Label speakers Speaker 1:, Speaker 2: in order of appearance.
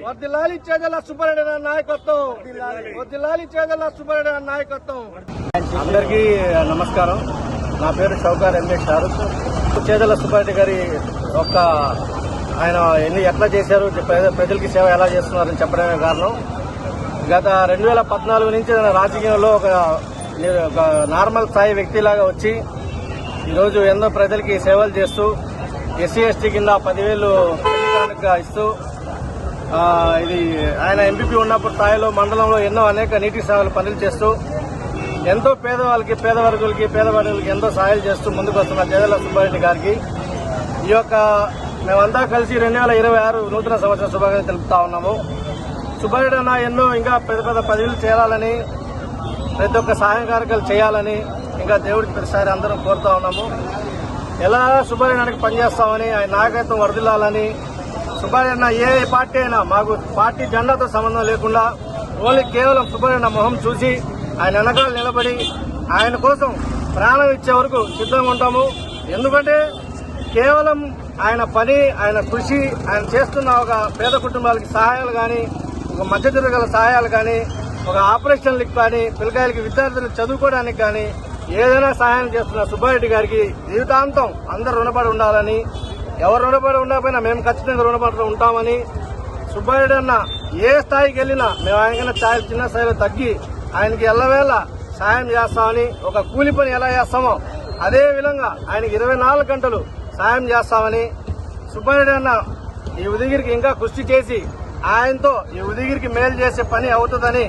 Speaker 1: వర్ధిల్లాలి చేజల్ల సుబ్బారెడ్డి నాయకత్వం, వర్ధిల్లాలి చేజల్ల సుబ్బారెడ్డి నాయకత్వం. అందరికీ నమస్కారం. నా పేరు షౌకార్ ఎంఎస్ షారుఖ్. చేజల్ల సుబ్బారెడ్డి గారి ఆయన ఎట్లా చేశారు, ప్రజలకి సేవ ఎలా చేస్తున్నారని చెప్పడమే కారణం. గత 2014 నుంచి రాజకీయంలో ఒక నార్మల్ స్థాయి వ్యక్తిలాగా వచ్చి ఈరోజు ఎన్నో ప్రజలకి సేవలు చేస్తూ ఎస్సీ ఎస్టీ కింద 10,000 ఇస్తూ ఇది ఆయన ఎంపీపీ ఉన్నప్పుడు స్థాయిలో మండలంలో ఎన్నో అనేక నీటి సేవలు పనులు చేస్తూ ఎంతో పేదవాళ్ళకి, పేదవర్గులకి, పేదవర్గులకి ఎంతో సహాయాలు చేస్తూ ముందుకు వస్తున్న చేజల్ల సుబ్బారెడ్డి గారికి ఈ యొక్క మేమంతా కలిసి 2026 నూతన సంవత్సర శుభాకాంక్షలు తెలుపుతా ఉన్నాము. సుబ్బారెడ్డి అన్న ఎన్నో ఇంకా పెద్ద పెద్ద పదవులు చేరాలని, ప్రతి ఒక్క సహాయ కార్యక్రమాలు చేయాలని ఇంకా దేవుడికి ప్రతిసారి అందరం కోరుతా ఉన్నాము. ఎలా సుబ్బారెడ్డి అన్నకి పనిచేస్తామని, ఆయన నాయకత్వం వర్ధిల్లాలని. సుబ్బారెడ్డి అన్న ఏ పార్టీ అయినా మాకు పార్టీ జెండాతో సంబంధం లేకుండా ఓన్లీ కేవలం సుబ్బారెడ్డి అన్న మొహం చూసి ఆయన వెనకాల నిలబడి ఆయన కోసం ప్రాణం ఇచ్చే వరకు సిద్ధంగా ఉంటాము. ఎందుకంటే కేవలం ఆయన పని, ఆయన కృషి, ఆయన చేస్తున్న ఒక పేద కుటుంబాలకి సహాయాలు కానీ, ఒక మధ్యతరగతి గల సహాయాలు కానీ, ఒక ఆపరేషన్లకు కానీ, పిల్లకాయలకి విద్యార్థులు చదువుకోవడానికి కానీ ఏదైనా సహాయం చేస్తున్న సుబ్బారెడ్డి గారికి జీవితాంతం అందరూ రుణపడి ఉండాలని, ఎవరు రుణపడి ఉండకపోయినా మేము ఖచ్చితంగా రుణపడి ఉంటామని. సుబ్బారెడ్డి అన్న ఏ స్థాయికి వెళ్ళినా మేము ఆయనకన్నా చిన్న స్థాయిలో తగ్గి ఆయనకి ఎల్లవేళ సాయం చేస్తామని, ఒక కూలి పని ఎలా చేస్తామో అదే విధంగా ఆయనకి 24 గంటలు సాయం చేస్తామని. సుబ్బారెడ్డి అన్న ఈ ఉదయగిరికి ఇంకా కృషి చేసి ఆయనతో ఈ ఉదయగిరికి మేలు చేసే పని అవుతుందని